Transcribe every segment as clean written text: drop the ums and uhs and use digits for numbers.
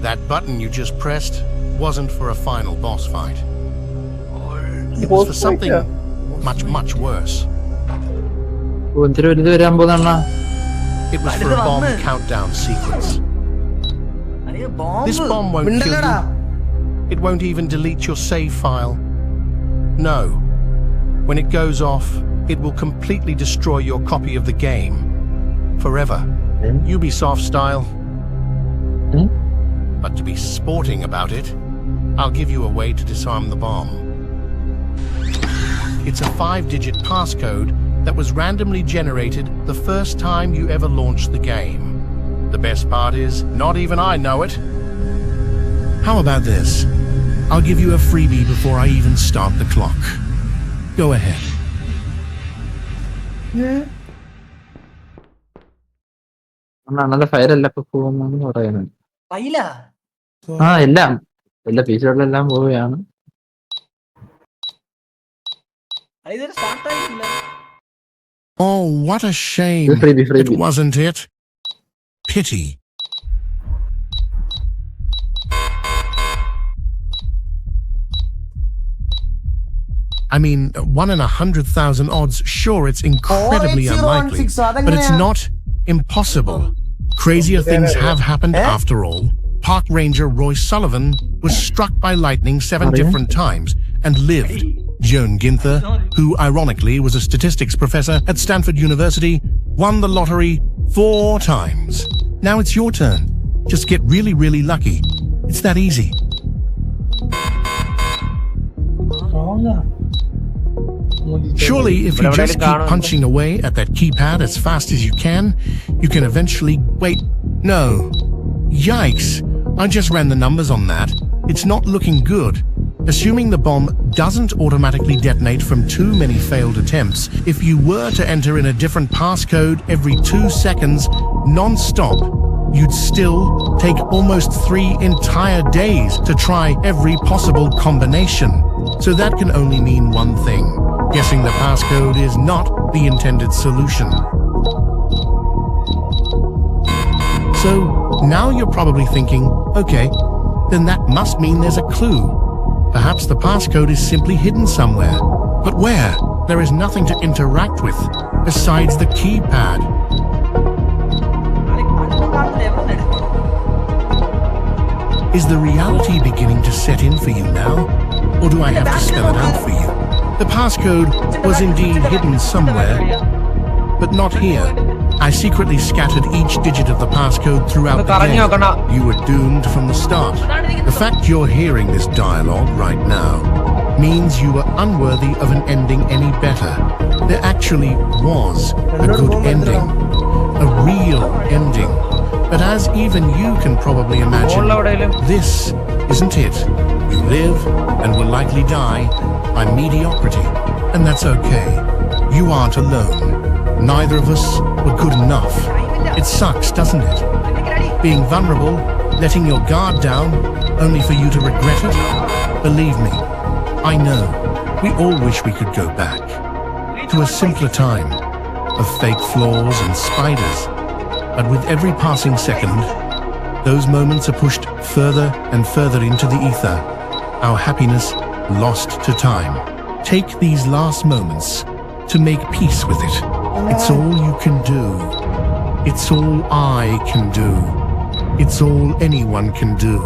That button you just pressed wasn't for a final boss fight. It was for something much, much worse. It was for a bomb countdown sequence. This bomb won't kill you. It won't even delete your save file. No. When it goes off, it will completely destroy your copy of the game. Forever. Ubisoft style. But to be sporting about it, I'll give you a way to disarm the bomb. It's a 5-digit passcode that was randomly generated the first time you ever launched the game. The best part is, not even I know it. How about this? I'll give you a freebie before I even start the clock. Go ahead. നല്ല ഫയലെല്ലാം ഇപ്പൊ പോകുന്നു പറയുന്നത്. എല്ലാം എല്ലാ ഫീച്ചറുകളെല്ലാം പോവുകയാണ്. Oh, what a shame. Freebie. It wasn't it? Pity. I mean, 1 in 100,000 odds. Sure, it's incredibly unlikely, but it's not impossible. Crazier things have happened after all. Park Ranger Royce Sullivan was struck by lightning 7 different times and lived. Joan Ginther, who ironically was a statistics professor at Stanford University, won the lottery 4 times. Now it's your turn. Just get really, really lucky. It's that easy. Surely, if you just keep punching away at that keypad as fast as you can eventually... Wait, no. Yikes. I just ran the numbers on that. It's not looking good. Assuming the bomb doesn't automatically detonate from too many failed attempts, if you were to enter in a different passcode every 2 seconds, non-stop, you'd still take almost 3 entire days to try every possible combination. So that can only mean one thing. Guessing the passcode is not the intended solution. So now you're probably thinking, okay, then that must mean there's a clue. Perhaps the passcode is simply hidden somewhere. But where? There is nothing to interact with besides the keypad. Is the reality beginning to set in for you now? Or do I have to spell it out for you? The passcode was indeed hidden somewhere, but not here. I secretly scattered each digit of the passcode throughout the game. You were doomed from the start. The fact you're hearing this dialogue right now means you were unworthy of an ending any better. There actually was a good ending. A real ending. But as even you can probably imagine, this isn't it. You live and will likely die by mediocrity. And that's okay. You aren't alone. Neither of us were good enough. It sucks, doesn't it? Being vulnerable, letting your guard down, only for you to regret it? Believe me, I know. We all wish we could go back to a simpler time of fake floors and spiders. But with every passing second, those moments are pushed further and further into the ether. Our happiness lost to time. Take these last moments to make peace with it. It's all you can do. It's all I can do. It's all anyone can do.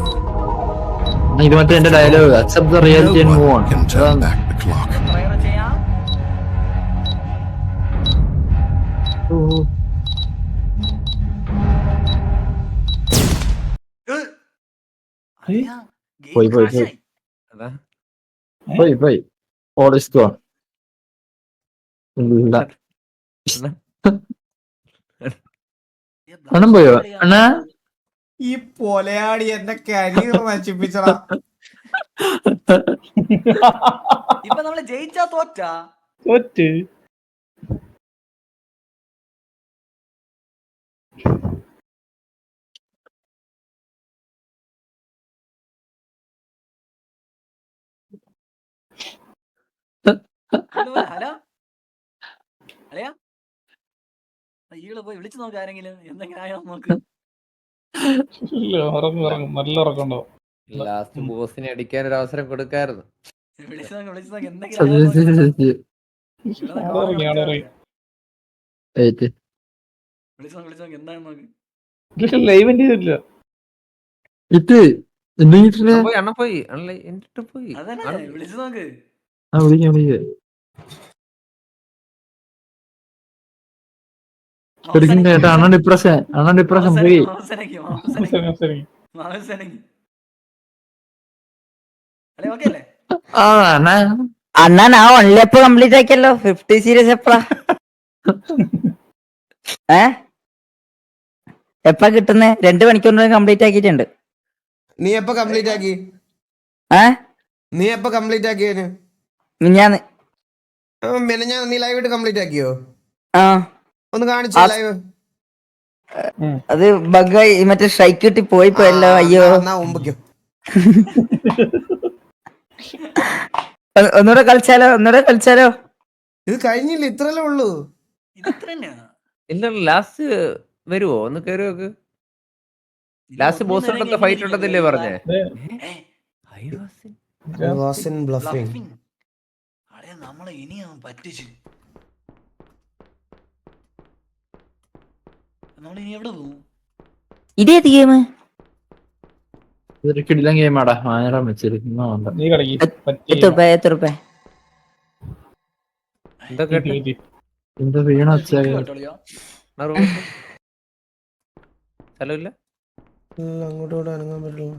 ഇത് മറ്റേ എന്റെ dialogue accept the reality and move on. Can turn back the clock. പോയി all is gone. ഇല്ല പണം പോയോ അണ്ണാ? ഈ പൊലയാടി എന്റെ career നശിപ്പിച്ചടാ. ഇപ്പൊ നമ്മള് ജയിച്ചാ തോറ്റാ തോറ്റ് ഹലോ ഹലോ അളിയാ ഈകള് പോയി വിളിച്ചു നോക്ക് ആരെങ്കിലും എന്തെങ്കിലും ആയോ നോക്ക്. ഇല്ല, ഉറങ്ങും നല്ല ഉറക്കമുണ്ടാവും. ലാസ്റ്റ് ബോസിനെ അടിക്കാൻ ഒരു അവസരം കൊടുക്കായിരുന്നു. വിളിച്ചു നോക്ക് എന്തെങ്കിലും ആയോ നോക്ക്. ഇവിടെ ആടെ കോളം ഉറങ്ങി കളിച്ചാ ഏറ്റ് വിളിച്ചു നോക്ക് എന്താണെന്ന് നോക്ക്. ലൈവെന്റ് ചെയ്തില്ല. ഇട്ട് എന്തെങ്കിലും അണ്ണ പോയി എന്നിട്ട് പോയി. അതന്നെ വിളിച്ചു നോക്ക്. വിളിക്കാം കേട്ടോ. അണ്ണൻ ഡിപ്രഷൻ പോയി. ആ അണ്ണാ അണ്ണാ ഞാൻ ഓൺലി അപ്പ് കംപ്ലീറ്റ് ആക്കിയല്ലോ. 50 സീരീസ് എപ്പഴാ എപ്പാ കിട്ടുന്നേ? 2 മണിക്കൂറിനുള്ളിൽ കംപ്ലീറ്റ് ആക്കിയിട്ടുണ്ട്. നീ എപ്പോ കംപ്ലീറ്റ് ആക്കി? നീ എപ്പോ കംപ്ലീറ്റ് ആക്കിയതിന്? മിഞ്ഞാന്ന്. നീ ലൈവ് ആയിട്ട് കംപ്ലീറ്റ് ആക്കിയോ? ആ ഒന്ന് കാണിച്ചോ ലൈവ്. അത് ബഗ്ഗായി മറ്റേ സ്ട്രൈക്ക് കിട്ടി പോയല്ലോ. അയ്യോ മുമ്പിക്കോ. ഒന്നുകൂടെ കളിച്ചാലോ. ഇത് കഴിഞ്ഞില്ല, ഇത്രല്ലേ ഉള്ളൂ. ഇല്ല ലാസ്റ്റ് വരുവോ? ഒന്ന് കയറി നോക്ക്. ലാസ്റ്റ് ബോസ് ഉണ്ടത്തെ ഫൈറ്റ് ഉണ്ടെന്നില്ലേ പറഞ്ഞേ? നമ്മളെ ഇനിയും പറ്റിച്ചു. നമ്മളിനി എവിടെ പോകും? ഇതേത് ഗെയിം? ഇതൊരു കിടിലൻ ഗെയിമാടാ. ആയിരം വെച്ചിരിക്കുന്നു. നീ കളിക്ക്. എത്ര രൂപ? എന്താ വീണ സ്ഥലമില്ല അങ്ങോട്ടോട്ട് അനങ്ങാൻ പറ്റില്ല.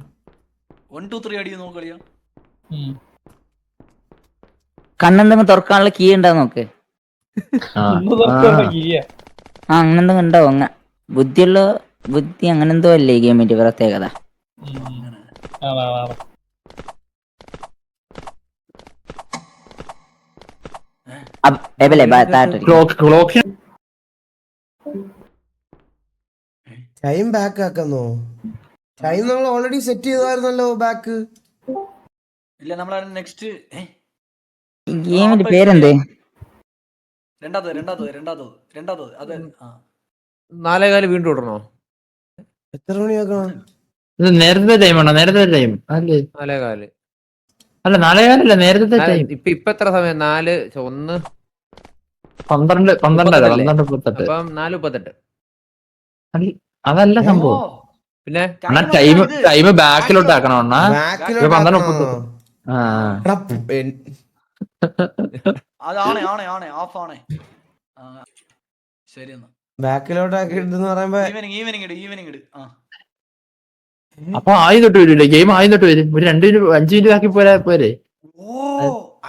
1 2 3 അടി നോക്ക് കളിയാ. കണ്ണെന്തെങ്കിലും തുറക്കാനുള്ള കീ ഉണ്ടാ നോക്ക്. അങ്ങനെന്തെങ്കിലും ഉണ്ടാവും. ബുദ്ധി അങ്ങനെ എന്തോ അല്ലേ ഈ ഗെയിമിന്റെ പ്രത്യേകത. ടൈം ബാക്ക് ആക്കുന്നോ? ടൈം നമ്മൾ ഓൾറെഡി സെറ്റ് ചെയ്തായിരുന്നല്ലോ ബാക്ക്. ഇല്ല നമ്മളാണ് നെക്സ്റ്റ്. ഗെയിമിന്റെ പേരെന്തേ? രണ്ടാമത് അത് 4:15 വീണ്ടും ഇടണോ? എത്ര മണിയാക്കണം? ഇത് നേരത്തെ ടൈമാണോ? നേരത്തെ ടൈം അല്ലേ? 4:15. അല്ല 4:15 നേരത്തെ ടൈം. ഇപ്പൊ എത്ര സമയം? 4 1 12 12:38. അപ്പം 4:38. അതല്ല സംഭവം. പിന്നെ ടൈം ബാക്കിലോട്ട് ആക്കണം. അണ്ണാ 12:30. അതാണ് ഓഫ് ആണ്. ശരി എന്നാ ബാക്കിലോട്ട് ആക്കിട്ടെന്ന് പറയുമ്പോ ഈവനിങ് ഇട്. അപ്പൊ ആദ്യം തൊട്ട് വരൂല്ലേ? ഗെയിം ആദ്യം തൊട്ട് വരും. ഒരു 2 മിനിറ്റ് 5 മിനിറ്റ് ആക്കി പോരെ. ഓ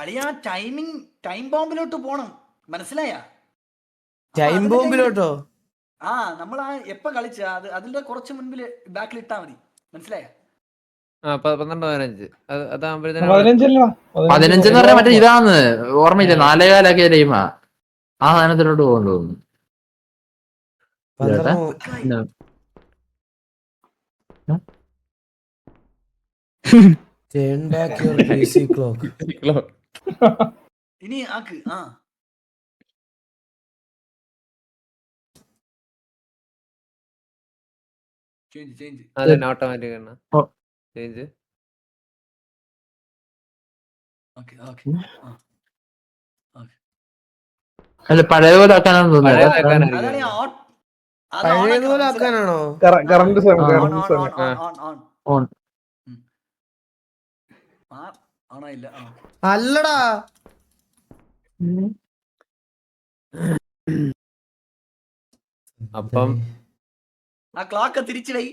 അളിയാ ടൈം ബോംബിലോട്ട് പോണം. മനസ്സിലായ? ടൈം ബോംബിലോട്ടോ? നമ്മൾ എപ്പ കളിച്ച അതിന്റെ കുറച്ച് മുൻപില് ബാക്കിൽ ഇട്ടാ മതി. മനസ്സിലായ? 12:15. 15 എന്ന് പറഞ്ഞാൽ മറ്റേ ഇതാന്ന് ഓർമ്മയില്ല. 4:15 ടൈമാ. ആ സാധനത്തിലോട്ട് പോകണ്ടു. Turn back your PC clock. ഇനി ആക്ക്. ചേഞ്ച് അതന്നെ ഓട്ടോമാറ്റിക് ആണ്. ചേഞ്ച്. അല്ല പഴയപോലെ ആക്കാനാണെന്ന് തോന്നുന്നു. പഴയതുപോലെ ആക്കാനാണോ? കറണ്ട് ഇല്ല. അല്ലടാ അപ്പം ക്ലോക്ക് തിരിച്ചിടൈ.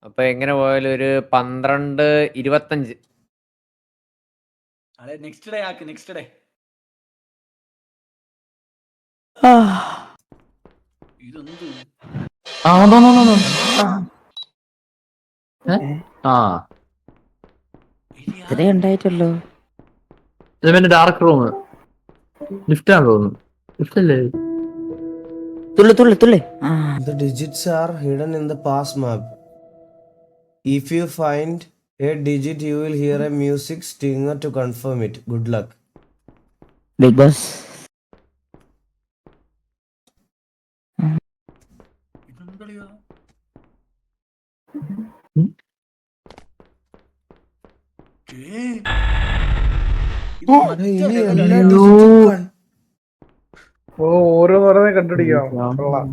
അപ്പൊ എങ്ങനെ പോയാലും ഒരു 12:25. അതെ നെക്സ്റ്റ് ഡേ ആക്ക്. നെക്സ്റ്റ് ഡേ ഇതൊന്നും ഇത്രേ ഉണ്ടായിട്ടുള്ളൂ. ഇത് പിന്നെ ഡാർക്ക് റൂം ലിഫ്റ്റ് ആണെന്ന് തോന്നുന്നു. ലിഫ്റ്റ് അല്ലേ? തുള്ളു. The digits are hidden in the pass map. If you find a digit, you will hear a music stinger to confirm it. Good luck. Big boss. കളിയോ ഇനി എല്ലാ അയ്യോ. ഡിജിറ്റും ഓ ഓരോ പറഞ്ഞേ കണ്ടുപിടിക്കാം. കൊള്ളാം.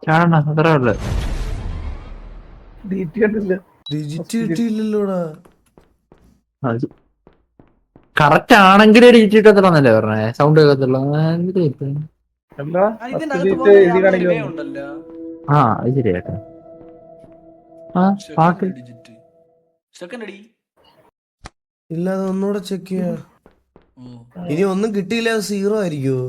ചാടണ അത്ര ഉള്ളു. ഡീറ്റ് കണ്ടില്ല. ഡിജിറ്റ് കിട്ടിയില്ലല്ലോടാ. കറക്റ്റ് ആണെങ്കിൽ ഡിജിറ്റല്ലേ പറഞ്ഞേ, സൗണ്ട് കേൾക്കത്തുള്ളൂ. അല്ല ഇതിന്റെ first അകത്ത് digit പോലെ എഴുതി കാണിക്കുന്നു. ഉണ്ടല്ലോ ആ അത് ശരിയാട്ടോ. ആ പാട്ട് ഡിജിറ്റ് സെക്കൻഡ് അടി. ഇല്ല, അത് ഒന്നുകൂടെ ചെക്ക് ചെയ്യാ. ഓ ഇനി ഒന്നും കിട്ടിയില്ല, അത് 0 ആയിരിക്കുമോ?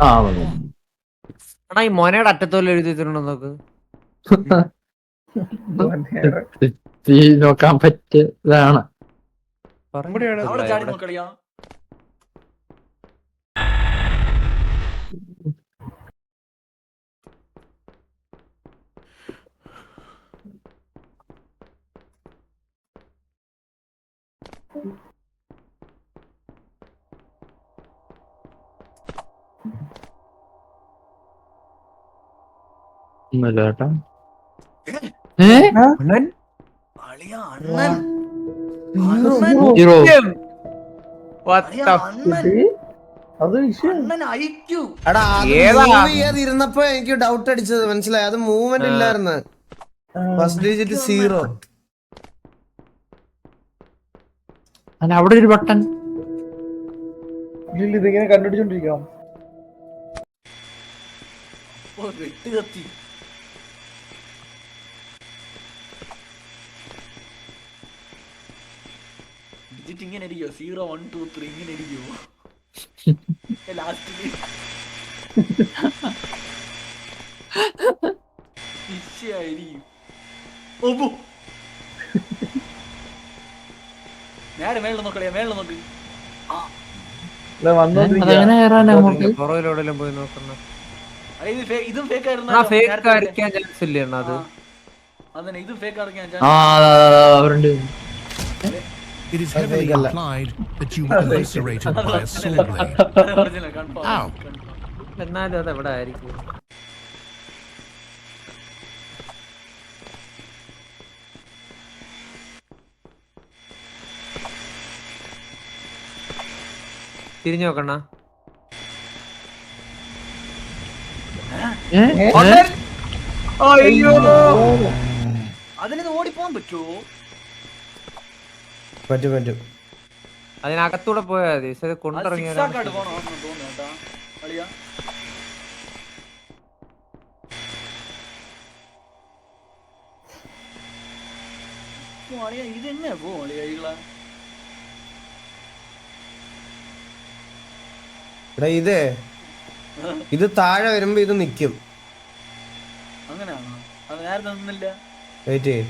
ആ എടാ ഈ മോനയുടെ അറ്റത്തോലെ എഴുതി വെച്ചിട്ടുണ്ടോ നോക്ക്. നോക്കാൻ പറ്റിയതാണ്. അവിടെ ചാടി നോക്കളിയാ. ഒന്നുമില്ല കേട്ടോ. അണ്ണൻ അളിയാ അണ്ണൻ. Zero. ഹീറോ What അളിയാ the അണ്ണൻ. അത് വിഷയം. അണ്ണൻ IQ. എടാ, അത് ഏതാ? move ചെയ്യാതിരുന്നപ്പോ എനിക്ക് ഡൗട്ട് അടിച്ചത് മനസ്സിലായി. അത് മൂവ്മെന്റ് ഇല്ലായിരുന്നു. First digit 0. അല്ല അവിടെ ഒരു ബട്ടൺ. ഇല്ല, ഇതിങ്ങനെ കണ്ടുപിടിച്ചോണ്ടിരിക്കാം. ഓ വെട്ട് കത്തി. ഡിജിറ്റ് ഇങ്ങനെ ഇരിക്കോ? 0 1 2 3 ഇങ്ങനെ ഇരിക്കോ? ലാസ്റ്റില് ഇരിക്കും. നേരെ മേളിൽ നോക്കളിയാ, മേളിൽ നോക്ക്. ഇല്ല, വന്നോണ്ടിരിക്കാം. അതെങ്ങനെ കയറാൻ അങ്ങോട്ട്? പുറകിലെവിടെയെങ്കിലും പോയി നോക്കണം. അല്ല, ഇതും ഫേക്ക് ആ ആയിരുന്നു. ഫേക്ക് അടിക്കാൻ ചാൻസ് ഇല്ലേ അണ്ണാ അത്? അതന്നെ, ഇതും ഫേക്ക് അടക്കാൻ ആ അവരുണ്ട്. It is heavily implied that you were eviscerated by a saw blade. Ow. എന്നാലും അത് എവിടെ ആയിരിക്കും? തിരിഞ്ഞു നോക്കണ്ണ. അയ്യോ, അതിന് ഓടിപ്പോവാൻ പറ്റുമോ? പറ്റും. അതിനകത്തൂടെ പോയാ മതി. പക്ഷെ അത് അത് കൊണ്ടിറങ്ങിയ zigzag ആയിട്ട് പോണോ എന്ന് തോന്നുന്നു കേട്ടാ അളിയാ. ഓ അളിയാ, ഇതെങ്ങനെ പോവും അളിയാ ഈകളെ? എടാ, ഇത് താഴെ വരുമ്പോ ഇത് നിക്കും. അങ്ങനെയാണോ? അത് നേരത്തെ നിന്നില്ല. വെയിറ്റ് ചെയ്യ്.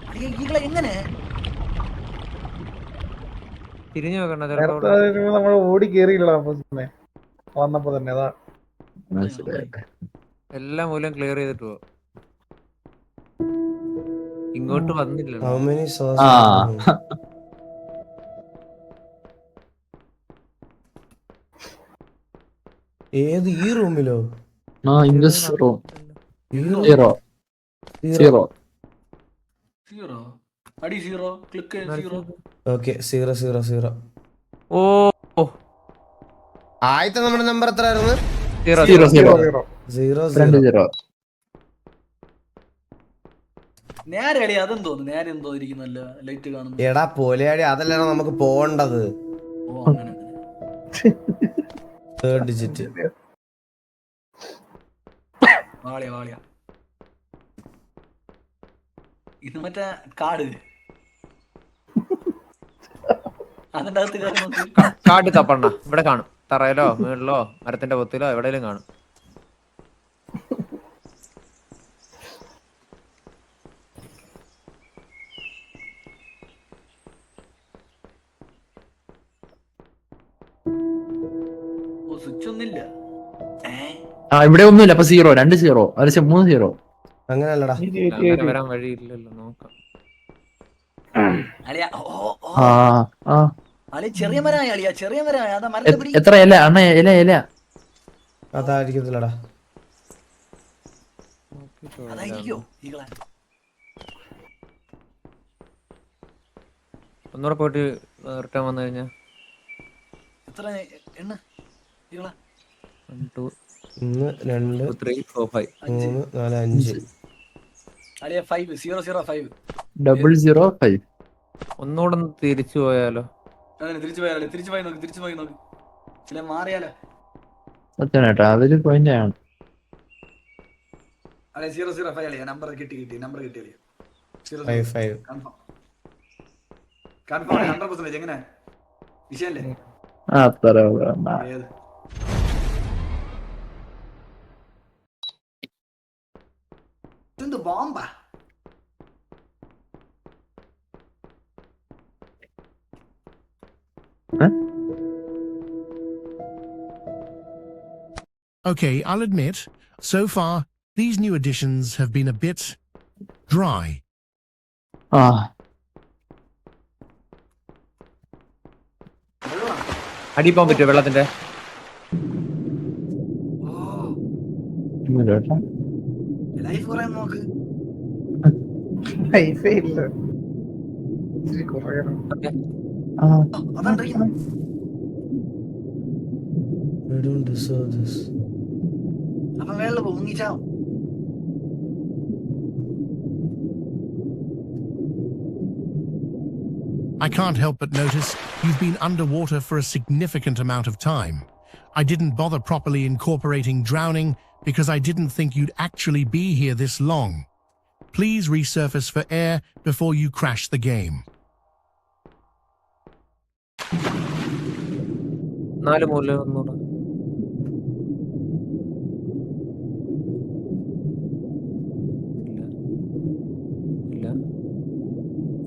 അളിയാ, ഈകളെ എങ്ങനെ? തിരിഞ്ഞു നോക്കണ്ട. നേരത്തെ നമ്മൾ ഓടി കേറിയില്ല വന്നപ്പോ തന്നെ. അതാ എല്ലാം മൂലം ക്ലിയർ ചെയ്തിട്ട് പോ. ഇങ്ങോട്ട് വന്നില്ല. How many saws ആ are there? ഏത് ഈ റൂമിലോ? In this room. ഈ room? Zero zero. സീറോ അടി, സീറോ ക്ലിക്ക്, സീറോ. ഓക്കെ, 0. ഓ ആദ്യത്തെ നമ്മുടെ നമ്പർ എത്ര ആയിരുന്നു? സീറോ സീറോ സീറോ 0 രണ്ട് 0. സീറോ. നേരെ അടി, അതെന്തോ നേരെ എന്തോ ഇരിക്കുന്നല്ലോ ലൈറ്റ് കാണുന്നു. എടാ പോലെയാടി, അതല്ലാണ് നമുക്ക് പോണ്ടത്. ഓ അങ്ങനെ. Third digit. വാളിയ ഇത് മറ്റേ കാട് അതിന്റെ അകത്ത് കയറി നോക്ക്. കാട് തപ്പണ്ണ ഇവിടെ കാണും, തറയിലോ മുകളിലോ മരത്തിന്റെ പൊത്തിലോ എവിടെയെങ്കിലും കാണും. ഓ സ്വിച്ച് ഒന്നില്ല. ഇവിടെ ഒന്നുമില്ല. അപ്പൊ 0, 2 0, 3 0. അങ്ങനല്ലടാ. അങ്ങനെ വരാൻ വഴിയില്ലല്ലോ, നോക്കാം. അളിയ ആ അളിയ ചെറിയ മരായ അളിയ, ചെറിയ മരായ. അതാ മരത്തെ പിടി. എത്ര ഇല അണ്ണ? ഇല അതായിരിക്കത്തില്ലടാ. അതായിരിക്കോ ഈകളെ? ഒന്നുകൂടെ പോയിട്ട് റിട്ടേൺ വന്നു കഴിഞ്ഞാ എത്ര എണ്ണ ഈകളെ? 1 2 1 2 3 4 5 3 4 5. അളിയ 5 005. 005. ഒന്നുകൂടെ ഒന്ന് തിരിച്ചു പോയാലോ? അതിന് തിരിച്ചു പോയി നോക്ക്. ചില മാറിയാലോ? സത്യനേട്ടാ അതൊരു പോയിന്റ് ആണ്. അല്ലെ 005 അളിയ. നമ്പർ കിട്ടി അളിയ. 5 കൺഫേം 100%. എങ്ങനെ വിഷയല്ലേ? അത്ര ഏത് ഇതെന്ത് ബോംബാ? Okay, I'll admit, so far, these new additions have been a bit dry. അടി പോകാൻ പറ്റുമോ വെള്ളത്തിന്റെ? ലൈഫ് കുറേ നോക്ക്. പൈസ ഇല്ല. ഇച്ചിരി കുറയണം. അതാണ്ടിരിക്കുന്നു. I don't deserve this. അപ്പൊ വേള പൊങ്ങിച്ചാവും. I can't help but notice you've been underwater for a significant amount of time. I didn't bother properly incorporating drowning because I didn't think you'd actually be here this long. Please resurface for air before you crash the game. 4 മൂല ഒന്നുകൂടെ. ഇല്ല.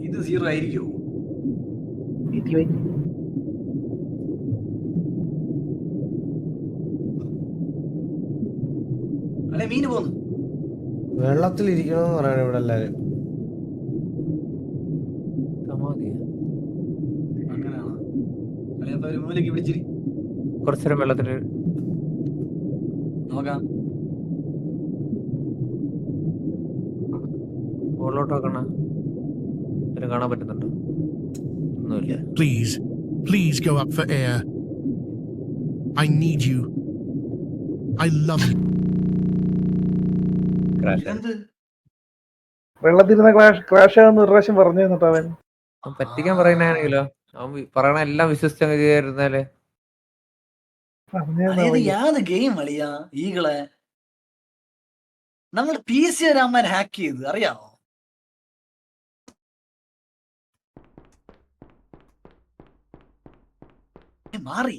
ഇത് 0 ആയിരിക്കോ? അല്ലെ മീന് പോന്നു. വെള്ളത്തിൽ ഇരിക്കണമെന്ന് പറയണ ഇവിടെ എല്ലാരും. അങ്ങനെയാണോ? അല്ലെ അപ്പൊ ഒരു മൂലക്ക് പിടിച്ചിരി. കുറച്ചേരം വെള്ളത്തില് നോക്കാം. മുകളിലോട്ട് നോക്കണ കാണാൻ പറ്റുന്നുണ്ടോ? ഒന്നുമില്ല. Please go up for air. I need you. I love you. എന്ത് വെള്ളത്തിരുന്ന ക്രാഷ് ആകുന്ന ഒരു പ്രാവശ്യം പറഞ്ഞു തന്നിട്ട് അവൻ പറ്റിക്കാൻ പറയുന്നാണെങ്കിലോ? അവൻ പറയണ എല്ലാം വിശ്വസിച്ചങ്ങ് ചെയ്യായിരുന്നാലേ. അതായത് യാത് ഗെയിം അളിയാ ഈകളെ നമ്മൾ PC രാമൻ ഹാക്ക് ചെയ്ത് അറിയാമോ? മാറി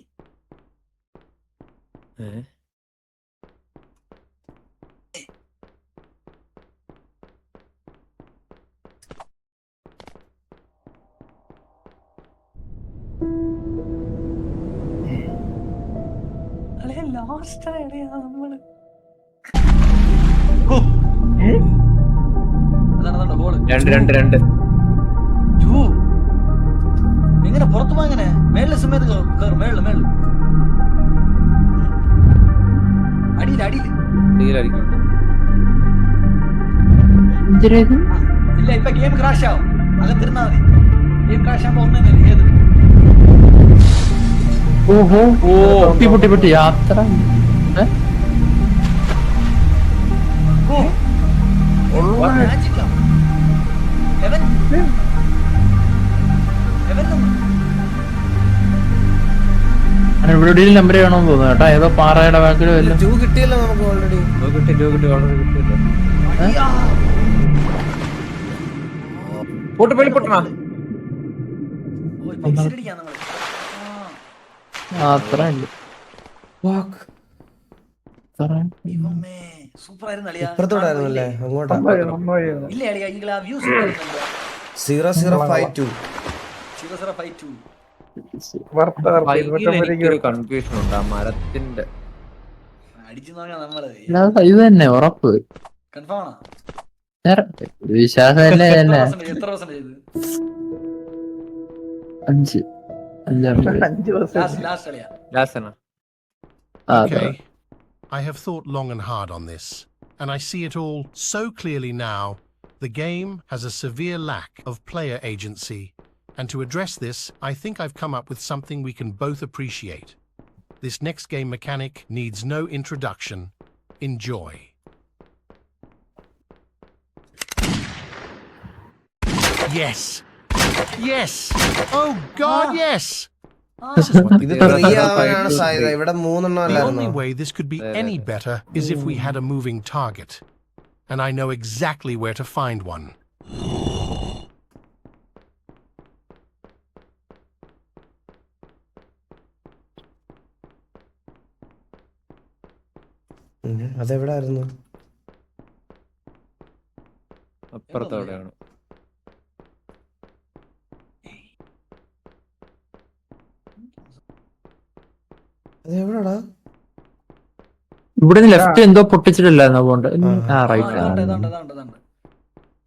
ലാസ്റ്റ് നമ്മള് രണ്ട് എങ്ങനെ പുറത്തു പോ? എങ്ങനെ മേളിലെ സമയത്ത് കയറും. മേളില് അടിയിലായിരിക്കും. ഇല്ല ഇപ്പൊ ഗെയിം ക്രാഷ് ആവും. അകത്തിരുന്നാ മതി. ഗെയിം ക്രാഷ് ആകുമ്പോ ഒന്നേ ഏത് പൊട്ടി യാത്ര. ഇവിടെ നമ്പർ ചെയ്യണമെന്ന് തോന്നുന്നു കേട്ടോ. ഏതോ പാറയുടെ ബാക്കിൽ വല്ല 2 കിട്ടിയല്ലോ നമുക്ക് ഓൾറെഡി. കിട്ടി ഓർഡർ കിട്ടിയല്ലോ. പൊട്ടണ ഓ, ഇപ്പൊ exit അടിക്കാം നമ്മള്. അത്ര ദൈവമേ, സൂപ്പർ ആയിരുന്നു അളിയാ. ഇപ്പുറത്തോടായിരുന്നല്ലേ? അങ്ങോട്ടാ. ഇല്ല അളിയാ, ഈ വ്യൂ സൂപ്പർ ആയിരുന്നു. 0052. 0052. എനിക്കൊരു കൺഫ്യൂഷൻ ഉണ്ട് ആ മരത്തിന്റെ. അടിച്ചു നോക്കാം നമ്മള്. ഇത് തന്നെ ഉറപ്പ്. കൺഫേം ആണോ? വിശ്വാസമല്ലേ? എത്ര പെർസെന്റ് ചെയ്ത്? 5 ലാസ്റ്റ് അളിയാ. Last Okay. I have thought long and hard on this, and I see it all so clearly now. The game has a severe lack of player agency, and to address this, I think I've come up with something we can both appreciate. This next game mechanic needs no introduction. Enjoy. Yes! Yes! Oh God, yes! ഇത് 3 ആവാനാണ് സാധ്യത. ഇവിടെ 3 എണ്ണം The അല്ലായിരുന്നു. only way this could be any better is if we had a moving target. And I know exactly where to find one. അതെവിടെ ആയിരുന്നു? അപ്പുറത്തോടെയാണ്. അതെവിടാടാ? ഇവിടെ left എന്തോ പൊട്ടിച്ചിട്ടില്ലായിരുന്നോ പോണ്ട്? Right.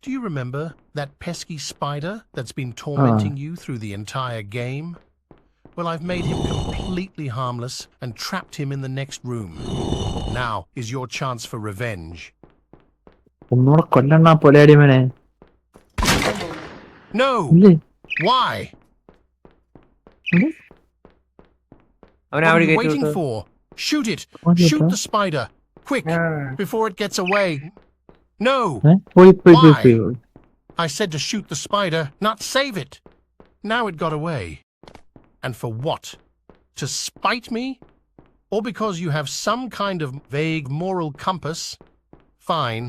Do you remember that pesky spider that's been tormenting you through the entire game? Well, I've made him completely harmless and trapped him in the next room. Now is your chance for revenge. ഒന്നുകൂടെ കൊല്ലണ്ണ പൊലയാടിമനെ. No! Why? What are you waiting for? Shoot it! Shoot the spider! Quick! Before it gets away! No! Why? I said to shoot the spider, not save it! Now it got away. And for what? To spite me? Or because you have some kind of vague moral compass? Fine.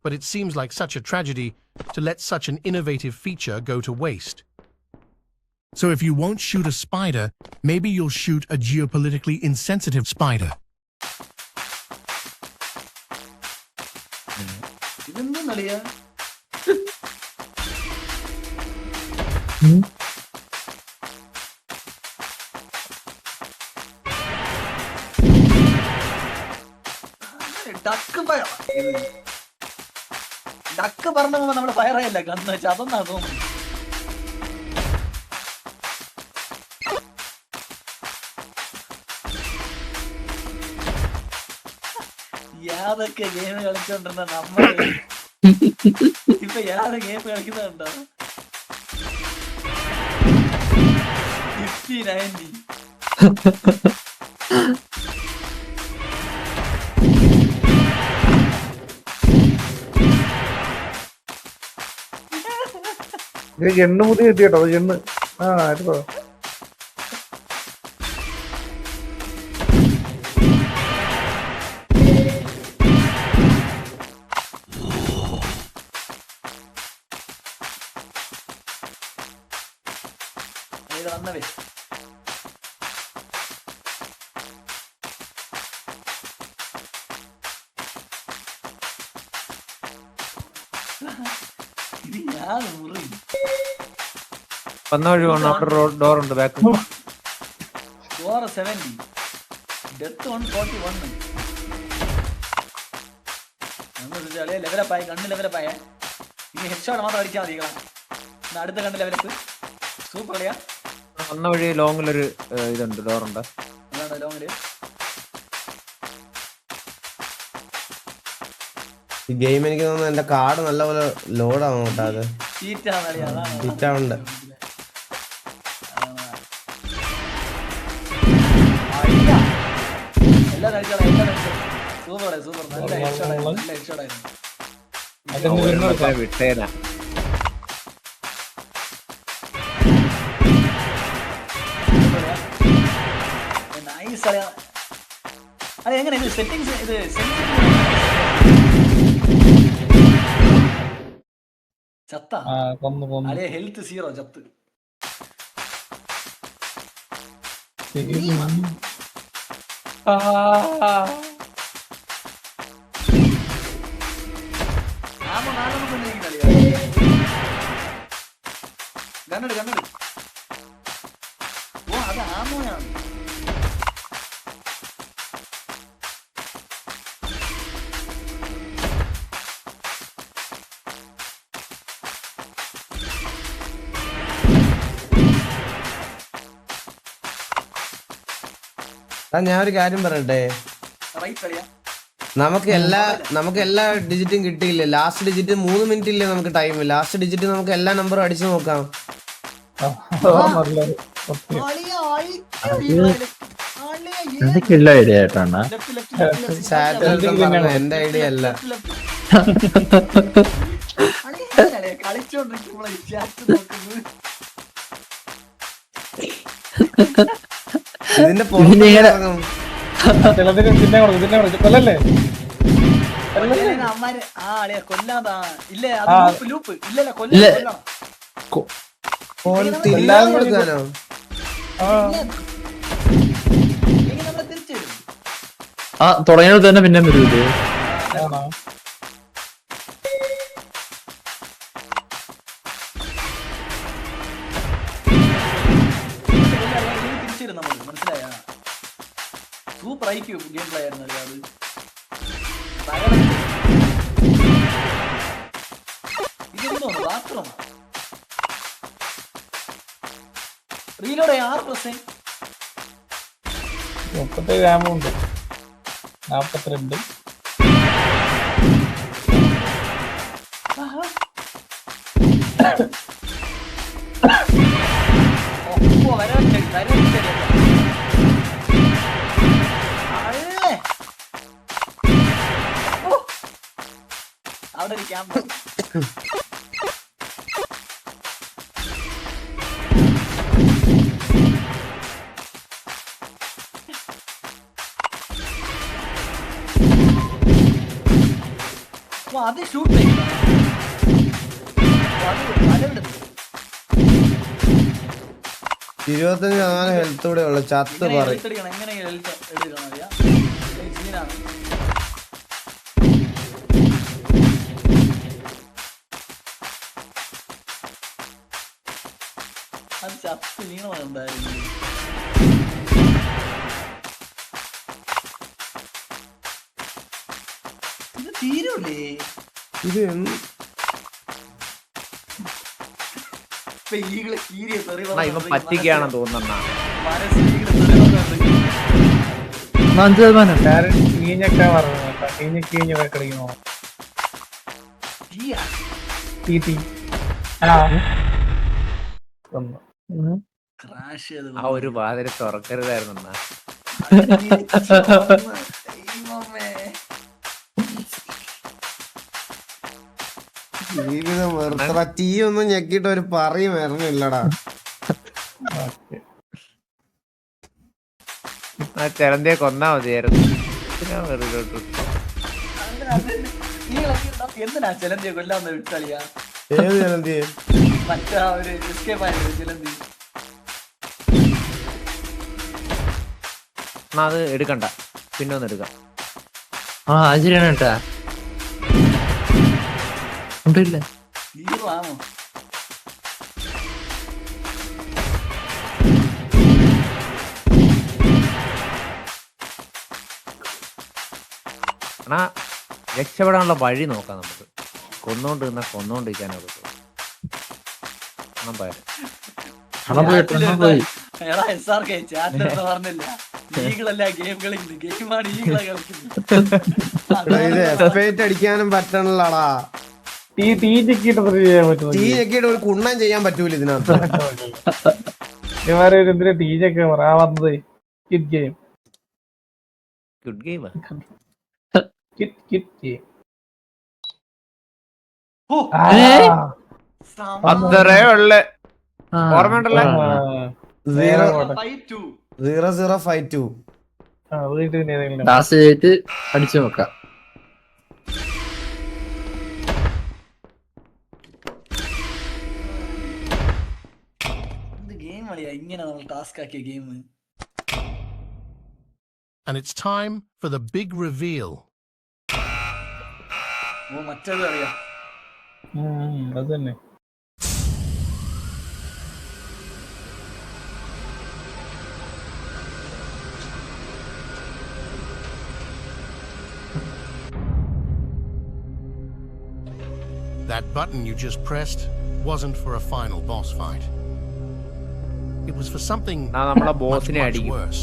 But it seems like such a tragedy to let such an innovative feature go to waste. So if you won't shoot a spider, maybe you'll shoot a geopolitically insensitive spider. ഇതെന്തും അളിയാ? Duck fire. Duck പറഞ്ഞപ്പോ നമ്മള് fire ആയില്ല കന്ന് വെച്ചാൽ അതൊന്നാ തോന്നുന്നു. യാതൊക്കെ game കളിച്ചോണ്ടിരുന്ന നമ്മള് ഇപ്പൊ യാതൊക്കെ game കളിക്കുന്നുണ്ടോ? 50-90. എണ്ണ മുതി കിട്ടിയോ? എണ്ണ ആയിരുന്നോ? വന്നവേ ഇത് ഞാൻ മുറി വന്ന വഴി ഡോർ ഉണ്ട് ബാക്ക്. 70 ഡെത്ത് 141. ലെവലപ്പായി കണ്ണ് ലെവലപ്പായ ഇനി ഹെഡ്ഷോട്ട് മാത്രം അടിച്ചാൽ മതി. അടുത്ത കണ്ണ് ലെവലപ്പ് സൂപ്പർ കളിയാ. വന്ന വഴി ലോങ്ങിലൊരു ഇതുണ്ട്, ഡോറുണ്ട്. അതാണ് ലോങ്ങില്. ഈ ഗെയിം എനിക്ക് തോന്നുന്നു എന്റെ കാർഡ് നല്ലപോലെ ലോഡാവും കേട്ടോ. അത് ചീറ്റാണ് കളിയാ. ചീറ്റാവുണ്ട്. എല്ലാം കഴിച്ചോളാം. Super super. നല്ല ഹെഡ്ഷോട്ടായിരുന്നു. നല്ല ഹെഡ്ഷോട്ടായിരുന്നു. വിട്ടേനാ. കളിയാ. അത് എങ്ങനെ ഇത് സെറ്റിംഗ്സ് ഇത് ചത്ത കൊന്നു അല്ലേ? ഹെൽത്ത് 0 ചത്ത്. ആമോ നാലൊന്നും കൊണ്ടിരിക്കും കളിയാ. കണ്ണട് ഓ അത് ആമോയാണ്. ഞാൻ ഒരു കാര്യം പറയട്ടെ, റൈറ്റ് കളിയാ. നമുക്ക് എല്ലാ ഡിജിറ്റും കിട്ടിയില്ലേ? ലാസ്റ്റ് ഡിജിറ്റ് 3 മിനിറ്റ് ഇല്ലേ നമുക്ക് ടൈം? ലാസ്റ്റ് ഡിജിറ്റ് നമുക്ക് എല്ലാ നമ്പറും അടിച്ചു നോക്കാം. എന്തൊക്കെയുള്ള ഐഡിയ ആയിട്ടാണ് എന്റെ ഐഡിയ അല്ല. കളിച്ചോണ്ടിരിക്കുമ്പോൾ ഇതിന്റെ പുറത്ത് ഇറങ്ങും. കൊല്ലല്ലേ അമ്മാര് ആ അളിയ കൊല്ലാതാ. ഇല്ലേ അത് ലൂപ്പ് ഇല്ലല്ല കൊല്ലം തില്ലാൻ കൊടുക്കാനോ? ആ തുടങ്ങിയത് തന്നെ പിന്നെ വരൂല്ലേ? തിരിച്ചിരുന്നു നമ്മള്. മനസ്സിലായ സൂപ്പർ ഐക്യു ഗെയിം പ്ലേ ആയിരുന്നു അത്. ഇതെന്തോന്ന് ബാത്റൂം റീലോടെ 6%. 37 ഗ്രാമുണ്ട്. 42. അവിടെ ഒരു ക്യാമ്പ്. അത് ഷൂട്ട് ചെയ്യുന്നു. 25% ഹെൽത്ത് കൂടെ ഉള്ള ചത്ത് പറയും. എങ്ങനെ ഹെൽത്ത് എടുക്കണം അറിയാം. സീനാണ്. അത് ചത്ത് നീളമുണ്ടായിരുന്നു. ഇത് തീരൂലേ? ഇത് ഇവൻ പറ്റിക്കാണെന്ന് തോന്നുന്ന 5%. കീഞ്ഞൊക്കെ പറഞ്ഞു കേട്ടോ. കീഞ്ഞ് കളിക്കണോ? ആ ഒരു വാതിൽ തുറക്കരുതായിരുന്നു. ജീവിതം വെറുതെ തീ ഒന്നും ഞെക്കിട്ട് ഒരു പറയും ഇറങ്ങില്ലടാ. ആ ചെലന്തിയെ കൊന്നാ മതിയായിരുന്നു. എന്തിനാ ചെലന്തിയെ കൊല്ലാന്ന് വിട്ടളിയാ? ഏത് ചെലന്തിയെ? മറ്റാ ഒരു എസ്കേപ്പ് ആയിരുന്നു ചെലന്തി. അത് എടുക്കണ്ട, പിന്നെ ഒന്ന് എടുക്കാം. ആ അത് ശരിയാണ് കേട്ടാ. ഉണ്ടില്ല ഹീറോ ആണോ? എന്നാ രക്ഷപ്പെടാനുള്ള വഴി നോക്കാം നമുക്ക്. കൊന്നോണ്ടിരിക്കാനൊക്കെ പോയി. എടാ SRK ചാറ്റ് പറഞ്ഞില്ല, ഈകളല്ല ഗെയിം കളിക്കുന്നത്, ഗെയിമാണ് ഈകളെ കളിക്കുന്നത്. ഇത് എഫേറ്റ് അടിക്കാനും പറ്റണല്ലടാ. തീ ചെക്കിട്ട് ചെയ്യാൻ പറ്റും. തീ ഞെക്കിയിട്ട് ഒരു കുണ്ണൻ ചെയ്യാൻ പറ്റൂല ഇതിനകത്ത്. എന്തിനാ തീ ചെക്ക് പറയാവുന്നത്? Kid game. Good game. അത്രേ ഉള്ളു. ഓർമ്മയുണ്ടല്ലോ. 0052. അത് കഴിഞ്ഞിട്ട് പിന്നെ ഏതെങ്കിലും ലാസ്റ്റ് ചെയ്തിട്ട് അടിച്ചു നോക്കാം. എന്ത് ഗെയിം കളിയാ ഇങ്ങനെ നമ്മൾ ടാസ്ക് ആക്കിയ game. And it's time for the big reveal. ഓ മറ്റേത് അറിയാം. അത് തന്നെ. That button you just pressed wasn't for a final boss fight. It was for something നമ്മളെ much, ബോസിനെ much അടിക്കും, worse.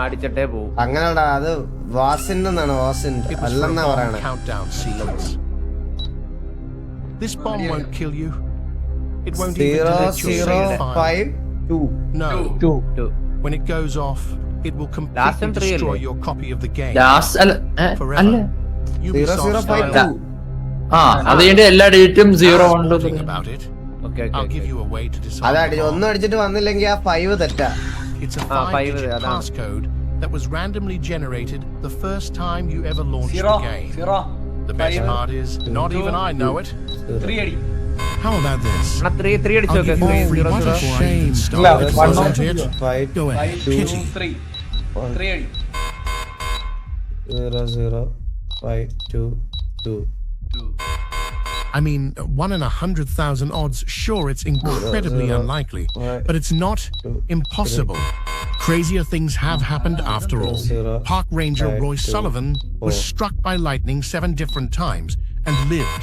അടിച്ചിട്ടേ പോവും. അങ്ങനെടാ, അത് വാസിന്റെ വാസിന്റെ It was for a അല്ലെന്നാ bomb പറയണേ. countdown sequence. This bomb won't kill you. It won't even delete your save file. 0052. No. 2. When it goes off, it will Last completely time 3 destroy അല്ലേ? your copy of the game last അല്ല forever. അല്ല Ubisoft 0052. ആ അത് കഴിഞ്ഞിട്ട് എല്ലാ ഡേറ്റും 0 ഉണ്ട്. Think about it. Okay I'll give you a way to decide. അതടി ഒന്നും അടിച്ചിട്ട് വന്നില്ലെങ്കിൽ ആ 5 തെറ്റാ. It's a five, 5-digit അതാണ്. passcode that was randomly generated the first time you ever launched zero the game. Zero The best part is, not even I know it. 3 അടി. How about this? 3 അടിച്ചു I'll നോക്കെ. give you a free 0 what a 0. shame ഇല്ല, start, one wasn't not it? 5 Go ahead, 5 2 pity. 3 3 അടി. 0052. 2 I mean, 1 in 100,000 odds. Sure, it's incredibly Zero. unlikely, Right. but it's not Two. impossible. Crazier things have happened after all. Zero. Park Ranger Five, Royce two, Sullivan was 4. struck by lightning 7 different times and lived.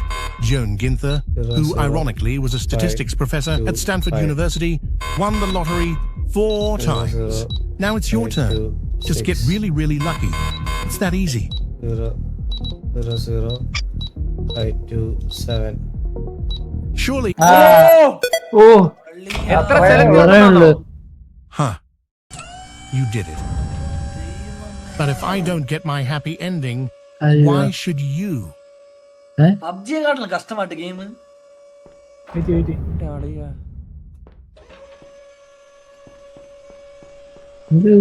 Joan Ginther, Zero, who zero. ironically was a statistics professor two, at Stanford 5. University, won the lottery 4 Zero, times. zero. Now it's your 5, turn. 2, Just get 6. really, really lucky. It's that easy. 0052 Surely. ഓ എത്ര select കുറേ ഉണ്ട്. Huh. You did it. But if I don't get my happy ending, അയ്യോ. why should you? പബ്ജിയെക്കാട്ടിലും കഷ്ടമായിട്ട് game. Wait. ഇത്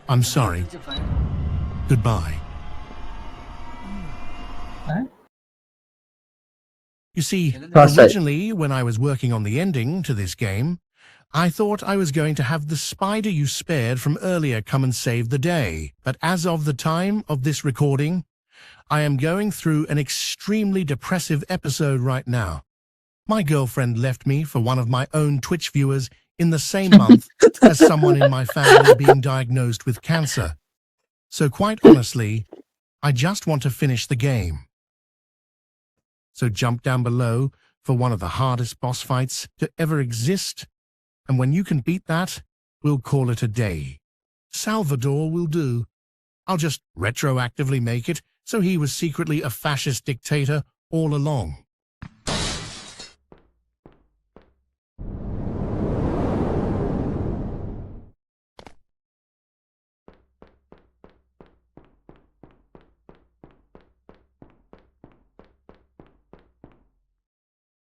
I'm sorry. Goodbye. You see, That's it. originally, when I was working on the ending to this game, I thought I was going to have the spider you spared from earlier come and save the day. But as of the time of this recording, I am going through an extremely depressive episode right now. My girlfriend left me for one of my own Twitch viewers in the same month as someone in my family being diagnosed with cancer. So quite honestly, I just want to finish the game. So jump down below for one of the hardest boss fights to ever exist. And when you can beat that, we'll call it a day. Salvador will do. I'll just retroactively make it so he was secretly a fascist dictator all along.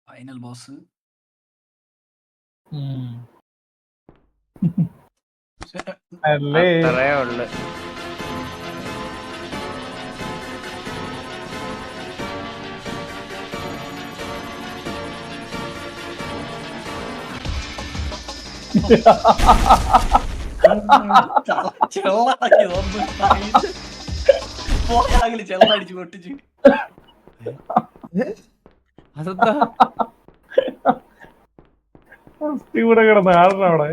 Final boss. അല്ലേ അത്രേ ഉള്ളു. ചെള്ളാക്കി പോയാകില് ചെള്ളടിച്ച് പൊട്ടിച്ച്. അതെന്താ ഇവിടെ കിടന്ന് ആടണം അവിടെ.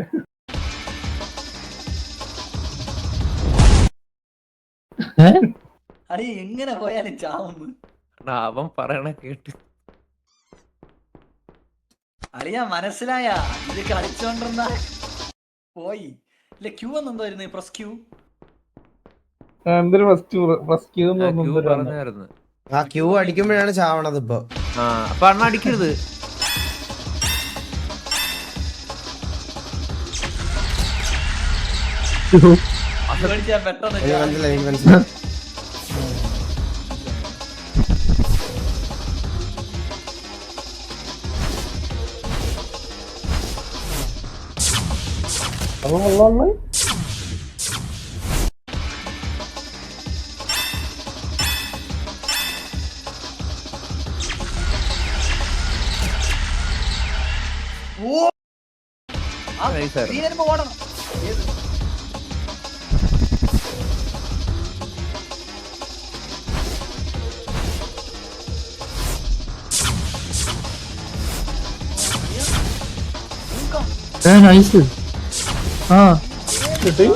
അടി എങ്ങനെ പോയാലും ചാവുന്നു. അവൻ പറയണ കേട്ട് അളിയാ മനസ്സിലായ ഇത് കളിച്ചോണ്ടിരുന്ന പോയി. ഇല്ല ക്യൂ എന്നെന്തോയിരുന്നു? Press Q. എന്തൊരു ഫസ്റ്റ് ക്യൂ പറഞ്ഞായിരുന്നു. ആ ക്യൂ അടിക്കുമ്പോഴാണ് ചാവണത് ഇപ്പൊ. ആ അപ്പൊ അണ്ണ അടിക്കരുത്. അടിച്ചാ പെട്ടെന്ന് എനിക്ക് മനസ്സിലായി, എനിക്ക് മനസ്സിലായി. അപ്പൊ വെള്ളം Nice ആയിരുന്നു. നീ വരുമ്പോ ഓടണം. ഏത്? നൈസ്. ആ കിട്ടി.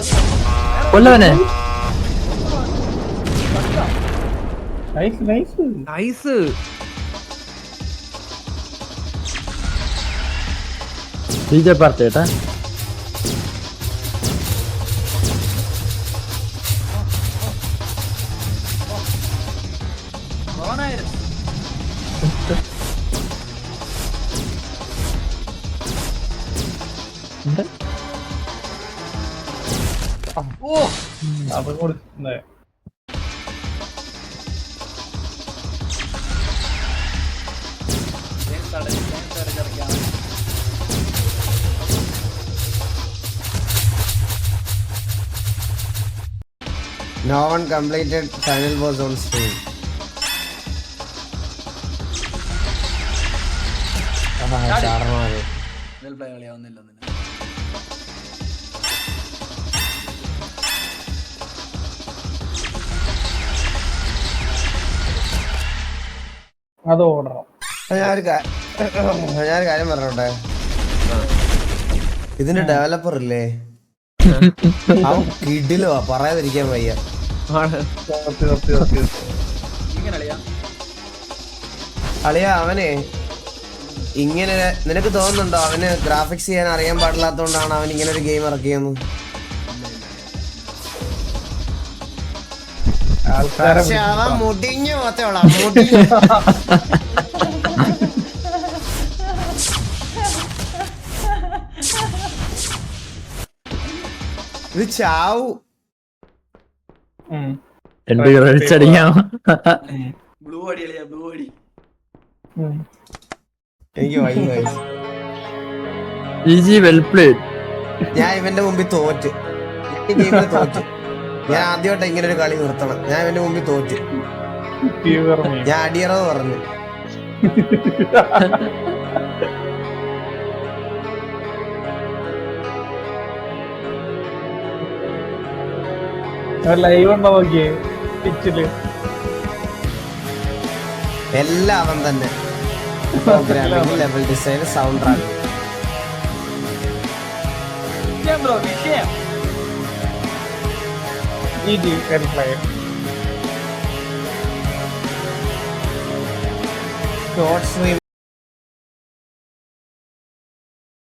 കൊല്ലവനെ. Nice nice. Nice. DJ party കേട്ടാ. ഓണായിരുന്നു. ഓ അതും കൊടുക്കുന്നേ. No one completed final boss on stream. ചാടണമാര്. കളിയാവുന്നില്ല നിന്നെ. അത് ഓടണം. ഞാനൊരു കാര്യം പറഞ്ഞോട്ടെ. ഇതിന്റെ ഡെവലപ്പർ ഇല്ലേ, അവൻ കിടിലോ പറയാതിരിക്കാൻ വയ്യ. ഇങ്ങനെ കളിയാ. അളിയാ അവനെ ഇങ്ങനെ നിനക്ക് തോന്നുന്നുണ്ടോ അവന് ഗ്രാഫിക്സ് ചെയ്യാൻ അറിയാൻ പാടില്ലാത്തോണ്ടാണ് അവൻ ഇങ്ങനെ ഒരു ഗെയിം ഇറക്കിയെന്ന്? പക്ഷെ അവൻ മുടിഞ്ഞു പോത്തോളാം, മുടിഞ്ഞു. ഇത് ചാവു. രണ്ട് അടിച്ചടിക്കാം. ബ്ലൂ അടി കളിയാ, ബ്ലൂ അടി. എനിക്ക് വൈകി. GG well played. ഞാൻ ഇവന്റെ മുമ്പിൽ തോറ്റ്. ഈ ഗെയിമിൽ തോറ്റ്. ഞാൻ ആദ്യമായിട്ട് ഇങ്ങനെ ഒരു കളി നിർത്തണം. ഞാൻ ഇവന്റെ മുമ്പിൽ തോറ്റ്. ഞാൻ അടിയറവ് പറഞ്ഞു. ലൈവ് ഉണ്ടോ നോക്കിയേ പിച്ചില്. എല്ലാം അവൻ തന്നെ. Programming, level design, sound track. വിഷയം ബ്രോ, വിഷയം. Short stream